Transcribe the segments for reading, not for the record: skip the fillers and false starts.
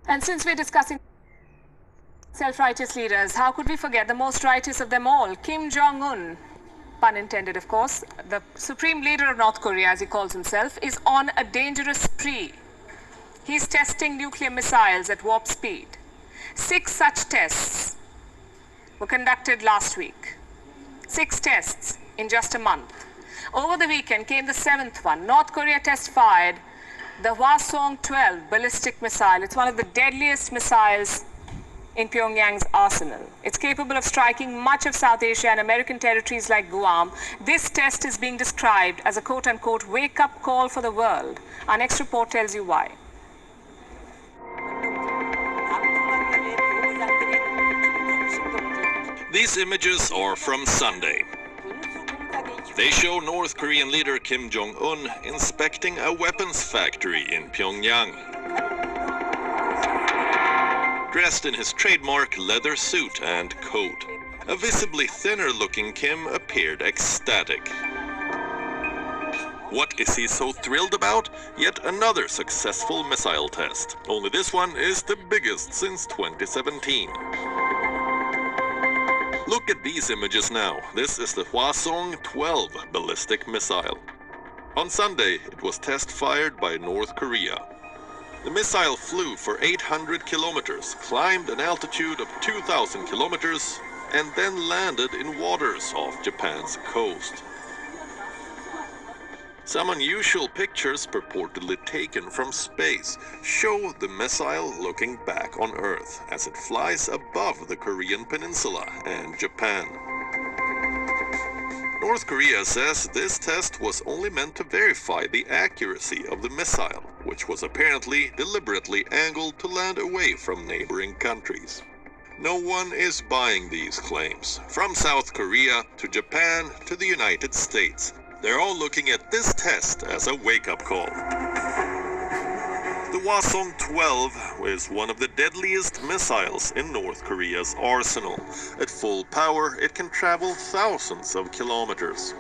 And since we're discussing self-righteous leaders, how could we forget the most righteous of them all, Kim Jong-un? Pun intended, of course. The supreme leader of North Korea, as he calls himself, is on a dangerous spree. He's testing nuclear missiles at warp speed. 6 such tests were conducted last week. 6 tests in just a month. Over the weekend came the 7th one. North Korea test-fired the ww111 ballistic missile. It's one of the deadliest missiles in Pyongyang's arsenal. It's capable of striking much of South Asia and American territories like Guam. This test is being described as a quote-unquote wake-up call for the world. Our next report tells you why. These images are from Sunday. They show North Korean leader Kim Jong-un inspecting a weapons factory in Pyongyang. Dressed in his trademark leather suit and coat, a visibly thinner-looking Kim appeared ecstatic. What is he so thrilled about? Yet another successful missile test. Only this one is the biggest since 2017. Look at these images now. This is the ww111 ballistic missile. On Sunday, it was test-fired by North Korea. The missile flew for 800 kilometers, climbed an altitude of 2,000 kilometers, and then landed in waters off Japan's coast. Some unusual pictures purportedly taken from space show the missile looking back on Earth as it flies above the Korean peninsula and Japan. North Korea says this test was only meant to verify the accuracy of the missile, which was apparently deliberately angled to land away from neighboring countries. No one is buying these claims, from South Korea to Japan to the United States. They're all looking at this test as a wake-up call. The ww111 is one of the deadliest missiles in North Korea's arsenal. At full power, it can travel thousands of kilometers,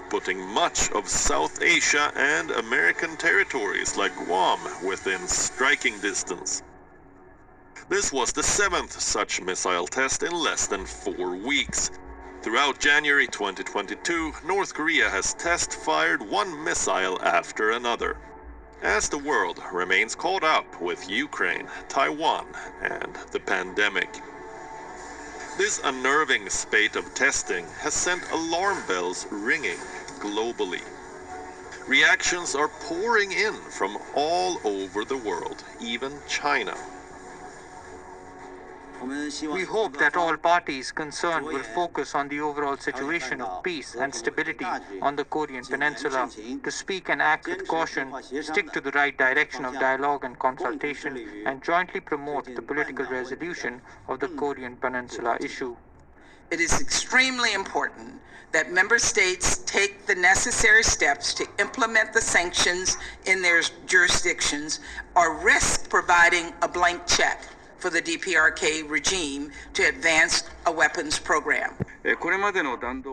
putting much of South Asia and American territories like Guam within striking distance. This was the 7th such missile test in less than 4 weeks. Throughout January 2022, North Korea has test-fired one missile after another, as the world remains caught up with Ukraine, Taiwan, and the pandemic. This unnerving spate of testing has sent alarm bells ringing globally. Reactions are pouring in from all over the world, even China. We hope that all parties concerned will focus on the overall situation of peace and stability on the Korean Peninsula, to speak and act with caution, stick to the right direction of dialogue and consultation, and jointly promote the political resolution of the Korean Peninsula issue. It is extremely important that member states take the necessary steps to implement the sanctions in their jurisdictions or risk providing a blank check for the DPRK regime to advance a weapons program.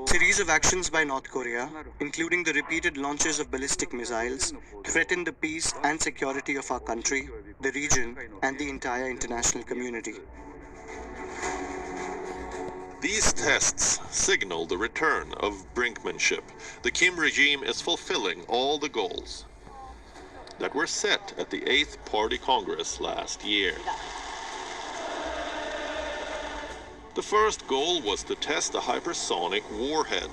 Series of actions by North Korea, including the repeated launches of ballistic missiles, threaten the peace and security of our country, the region, and the entire international community. These tests signal the return of brinkmanship. The Kim regime is fulfilling all the goals that were set at the 8th Party Congress last year. The first goal was to test a hypersonic warhead.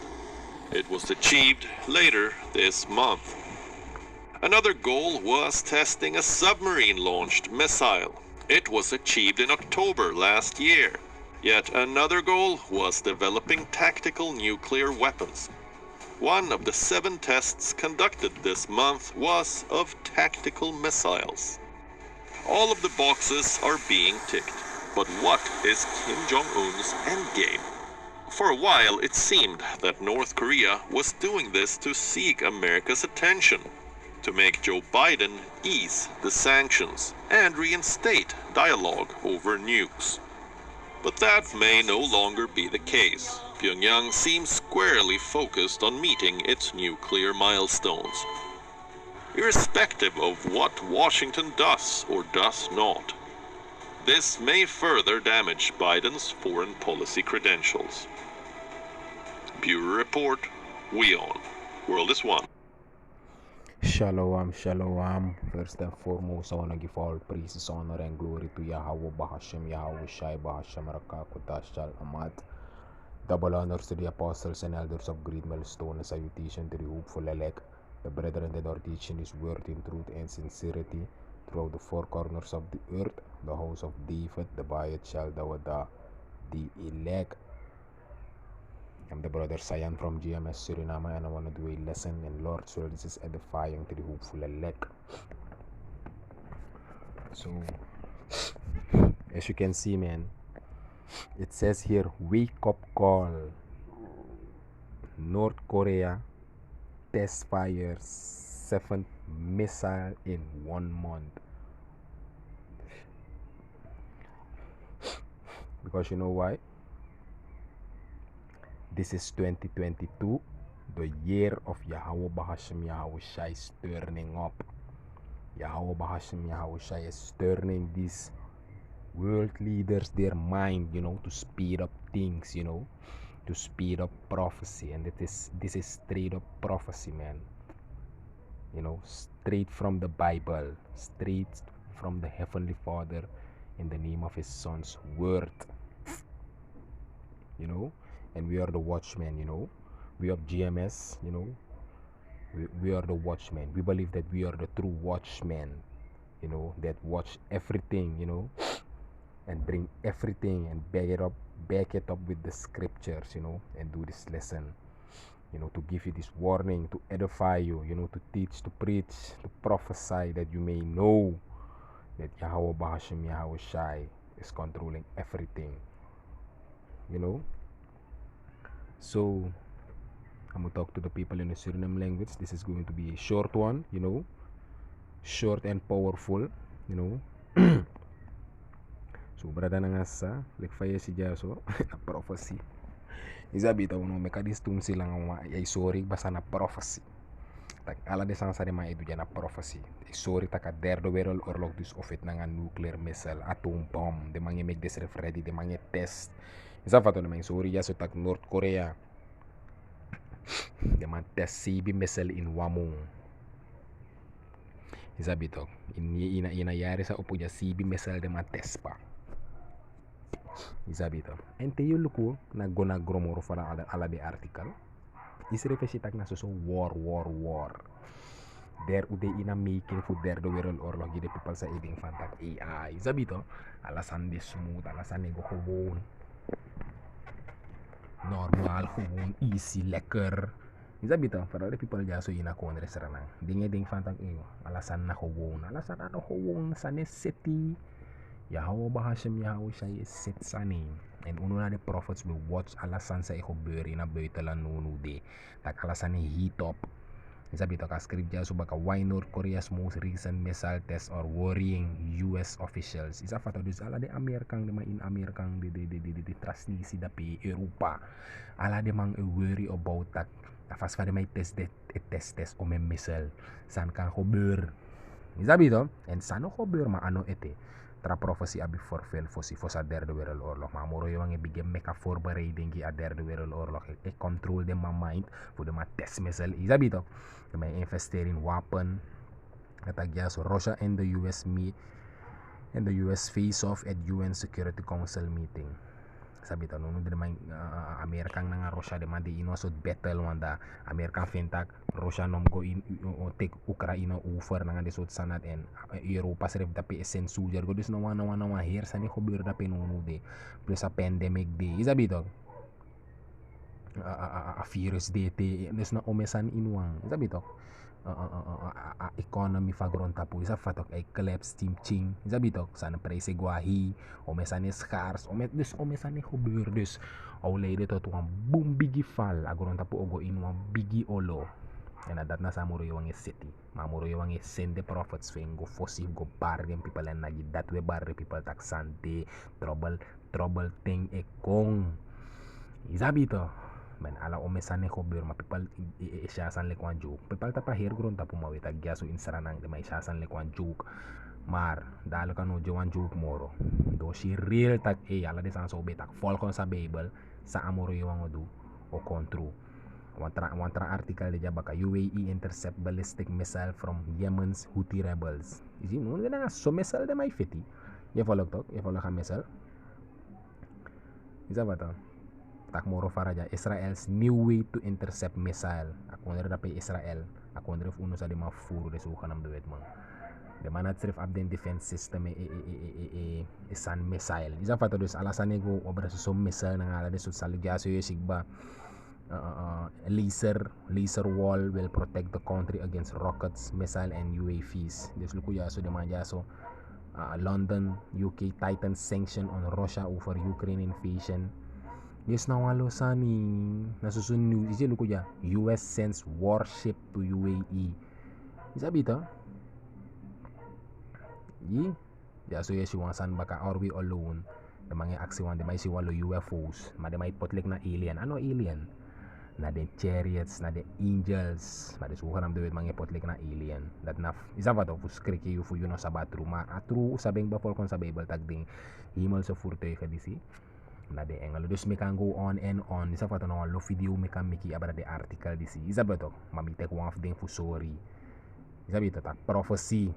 It was achieved later this month. Another goal was testing a submarine-launched missile. It was achieved in October last year. Yet another goal was developing tactical nuclear weapons. One of the 7 tests conducted this month was of tactical missiles. All of the boxes are being ticked. But what is Kim Jong-un's endgame? For a while, it seemed that North Korea was doing this to seek America's attention, to make Joe Biden ease the sanctions and reinstate dialogue over nukes. But that may no longer be the case. Pyongyang seems squarely focused on meeting its nuclear milestones, irrespective of what Washington does or does not. This may further damage Biden's foreign policy credentials. Bureau Report, we on. World is one. Shalom, shalom. First and foremost, I want to give all praises, honor, and glory to Yahweh Bahashem, Yahweh Shai Bahashem Rakakuta Shal Amad. Double honors to the apostles and elders of Great Millstone, and salutation to the hopeful elect, the brethren that are teaching His word in truth and sincerity throughout the four corners of the earth, the house of David, the Bayat Shal Dawada, the elect. I'm the brother Sayan from GMS Suriname, and I want to do a lesson in Lord's will. This is edifying to the hopeful elect. So, as you can see, man, it says here, wake up call. North Korea test fires 7th missile in 1 month. Because you know why? This is 2022, the year of Yahweh Bahashem Yahweh Shai is turning up. Yahweh Bahashem Yahweh Shai is turning these world leaders their mind, to speed up things, to speed up prophecy. And this is straight up prophecy, man. Straight from the Bible, straight from the Heavenly Father in the name of His Son's word. And we are the watchmen, we of GMS, we are the watchmen. We believe that we are the true watchmen, that watch everything, and bring everything and back it up with the scriptures, and do this lesson, to give you this warning, to edify you, to teach, to preach, to prophesy, that you may know that Yahweh Bahashem Yahweh Shai is controlling everything, So, I'm going to talk to the people in the Suriname language. This is going to be a short one, short and powerful, So, brada na nga sa, like faya si Jaso, na prophecy. Izabita uno, mekadistum silang ay sorry, basa na prophecy. Tak ala de sang sa de mga edu na prophecy. Sorry taka derde wereld oorlog dus of it na nga nuclear missile, atom bomb, de mga make this ready, de mga test. Isa fato naman sorry ya so tak North Korea. De man test CB missile in Wamung. Isa bito. Ina yari sa upo ya CB missile de man test pa. Isa bito. Ente yung luko na gromoro fara ala de article. Isrefe tak na so war. Der ude ina making for der de wereld oorlog de people sa eding fantak AI. Isa bito. Alasan de smooth, alasan nego gewoon. Normal, gewoon, easy, lekker. Is dat beter? Vooral de people die zo in een restaurant. Dingen van tak alasan na gewoon. Alasan na gewoon sane city. Yahweh Bahashem Yahweh Shai is sit sane. En uno na de prophets will watch alasan sa gebeuren in een buitenland nunu de. Tak alasan heat up. Is dat beter? Ka script so baka why North Korea's most recent missile test or worrying US officials. Is dat fato dus ala de Amerikang de in Amerikang de transnisi dapi Europa. Ala de mang worry about that. Afas fa de may test o may missile. San kan gebeur. Is dat beter? En san no gebeur ma ano ete. Tra prophecy abi forfel fosi fosa derde wereldoorlog. Maar moro yung bigyan meka voorbereiding ki a derde wereldoorlog. Ik control de my mind voor de ma test missile. Is dat beter? De may investeren in wapen. Katagya so Russia and the US meet and the US face off at UN Security Council meeting. Sabi ta no de may Amerikang nga Russia de man di inosod battle wanda Amerikang fintak Russia nom go in take Ukraine over nga desot sanat and Europa serve tapi esen soldier go dus no wana here sa ni khobir da penuno de plus a pandemic de isabito a virus de te des na omesan inwang isabito economy fagron tapu isa fatok ay collapse team ching isa bitok sana prese guahi o mesane scars o mesane khubur dus o lady to tuang boom bigi fall agron tapu ogo inwang bigi olo and that na samuro yung city mamuro yung send the prophets fengo fosi go bargain people and nagi that we barre people tak sante trouble thing ekong isa bito man ala omesane ko bir ma people isyasan le kwan joke people ta pa here gron ta pumawit agya so insaranang de may isyasan le kwan joke Maar dadelijk kan no Joan joke moro. Do si real tak ala de san so betak volgens sa Bible sa amoro yung do o kontro. Wantra artikel de jabaka UAE intercept ballistic missile from Yemen's Houthi rebels. Is it no na so missile de mai fiti. Je volg toch? Je volg gaan missile. Is dat wat dan? Tak moro faraja Israel's new way to intercept missile. Aku wonder dapat Israel. Aku wonder if uno sa de ma furu de so kanam de wet man. De man het af den defense system is an missile. Is dat wat dus alasan ego obra so missile na ala de so saligya so sigba. Laser wall will protect the country against rockets, missile and UAVs. Dus luku ya so de man ya so London, UK tighten sanction on Russia over Ukraine invasion. Yes na walo sani nasusun news isi luku ya US sends warship to UAE. Isa bita? Yi ya so yes san baka are we alone? De mga aksi wan de may si walo UFOs, ma de may potlik na alien. Ano alien? Na de chariots, na de angels, maar dus hoe gaan we mga potlik na alien. Dat na isa wat of skrik je voor no sabatru, maar atru sabeng ba volgens sa Bible tag ding hemelse voertuigen disi. Na de engel. Dus me kan go on and on. Isa wat no lo video me kan miki abra de artikel disi. Isa beto, mami tek one of ding for sorry. Isa beto tak prophecy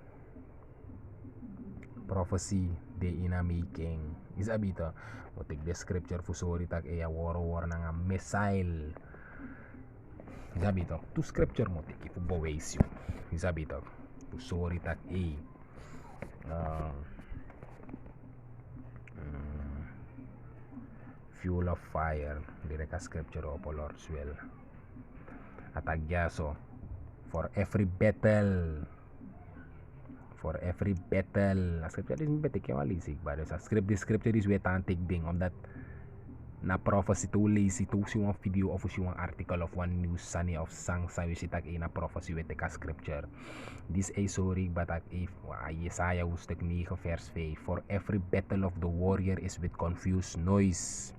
de ina making. Isa beto, mo take the scripture for sorry tak war na nga missile. Zabito, tu scripture mo tiki fu boweisyo. Zabito, fu sorry tak fuel of fire direka scripture opo Lord swell. Atagyaso for every battle. A scripture is betike walisig ba sa scripture is wetantik ding on that na prophecy to lazy to si one video of si one article of one news sani of sang sa wisitag na prophecy with the scripture. This a sorry but if Isaiah was technique of verse 5 for every battle of the warrior is with confused noise.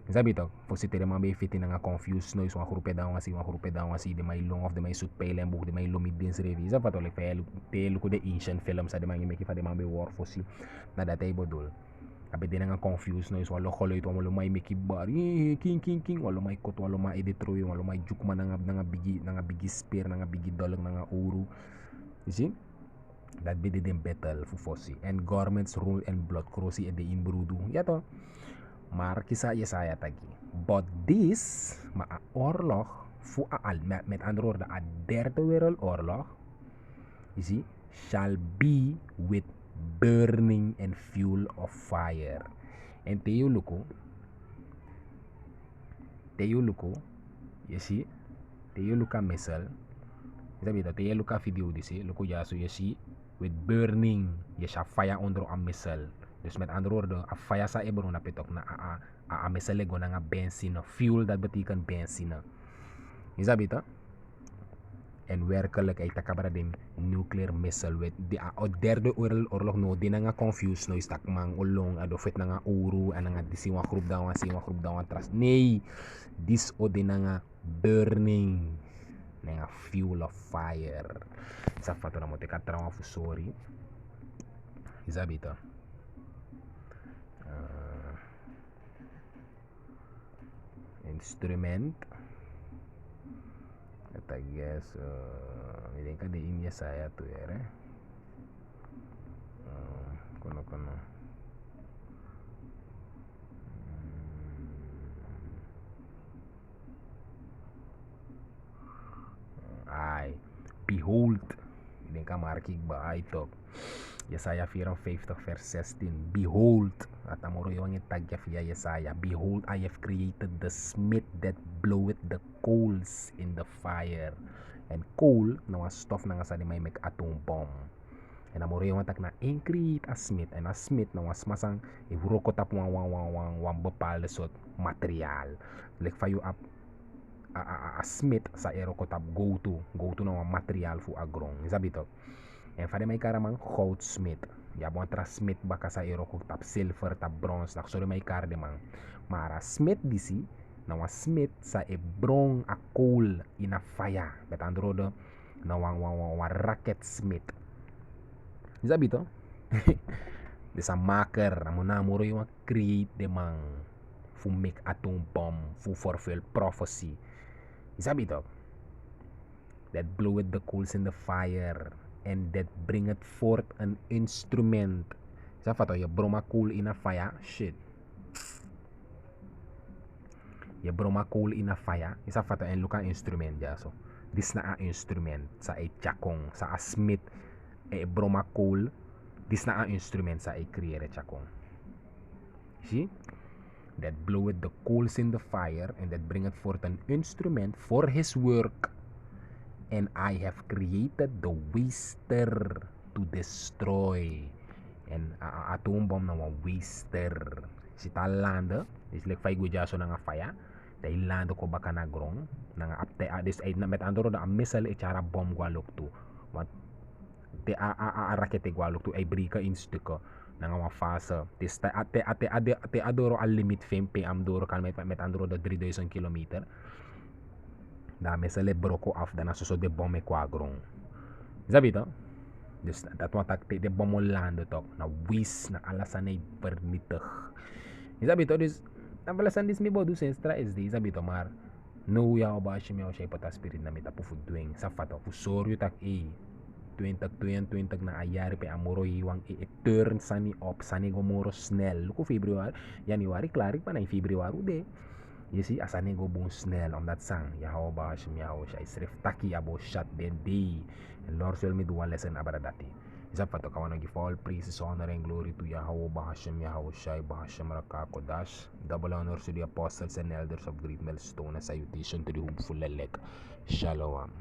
Sabi to, po si tira mga fiti nga confused noise, mga hurupe daw nga si, di may long of, di may suit pailan buk, di may lumid din si revi. Sa pato, like, telo ko de ancient film sa di mga imeki fa di mga war for si, na datay bodol. Abi din nga confused noise, walo koloy ito, walo may mikibar, king, walo may kot, walo may detroy, walo may jukman nga bigi spear, nga bigi dolang, nga uru. You see? That be din battle for Fossi. And garments rule and blood crossi ede inbrudu. Yato. Maar kisa Yesaya tagi. But this oorlog fu met andere woorden a derde wereldoorlog, you see, shall be with burning and fuel of fire. En teyo luko, you see, teyo luka missile. Sabi ito, teyo luka video disi, luko yaso you see, with burning, yesha fire onder a missile. Dus met andere woorden, a fire sa ebro na pitok na a missile go na nga benzine, fuel dat betekent benzine. Isabi ito? En werkelijk ay takabara din nuclear missile with di derde oorlog no di na nga confused no istak mang ulong adofet na nga uru ana nga disiwa group daw trust. Nee, this o di na nga burning na nga fuel of fire. Sa fato na mo te katrawa fu sorry. Isabi ito? Instrument at I guess hindi ka di inya saya to ere kono ay behold hindi ka markig ba ay to Yesaya 54 vers 16. Behold, at amoro yung itagya via Yesaya. Behold, I have created the smith that bloweth the coals in the fire. And coal, na was stuff na nga sa di may make atom bomb. And amoro yung tag na create a smith. And a smith na was masang iwurokot up wang bapal sot material. Like for you up a smith sa erokot up go to na wang material fu agrong. Isabi to. En fade may karamang goldsmith. Ya bon tra smith baka sa ero ko tap silver tap bronze nak so may kar de mang. Mara smith disi na wa smith sa e brong a coal in a fire. Bet andro do na wang rocket smith. Isa bito? Desa maker, amuna muro yung create de man fu make atom bomb, fu fulfill prophecy. Isa bito? That bloweth the coals in the fire and that bringeth forth an instrument. Isa fato, ya broma coal in a fire, shit. Ya broma coal in a fire, isa fato en luka instrument ja so. This na a instrument sa a chakong, sa a smith, e broma coal. This na a instrument sa a create chakong. See? That bloweth the coals in the fire and that bringeth forth an instrument for his work. And I have created the waster to destroy. And atom bomb na waster. Si talanda, is like fay gujaso na nga faya. Dahil lando ko baka na grong. Na nga apte this ay na met andoro na missile ichara bomb gwalok to. What te rakete gwalok to ay brika instuko na nga fasa. Tis ate adoro al limit fame pe amdoro kan met andoro da 3,000 kilometer. Dame sa lebro ko af da nasuso de bombe kwa grong. Zabito? Dus dat wat takte de bomo lando tok na wis na alasan ay permitag. Zabito dus ang balasan dis mi bodu senstra is di zabito mar no ya ba shi mi siya pata spirit na mita pu dueng sa fato pu soryo tak tuwentag na ayari pe amoro iwang turn sani op sani gomoro snel luko February January klarik pa na February de. You see, asane go bong snel on that song. Yahaw ba hashim yahaw siya isref taki abo shot den day. And Lord will me do one lesson about that. Isa pa to kawan nag all praises, honor and glory to Yahaw ba hashim yahaw siya ba hashim rakakodash. Double honor to the apostles and elders of Great Millstone as salutation to the hopeful elect. Shalom.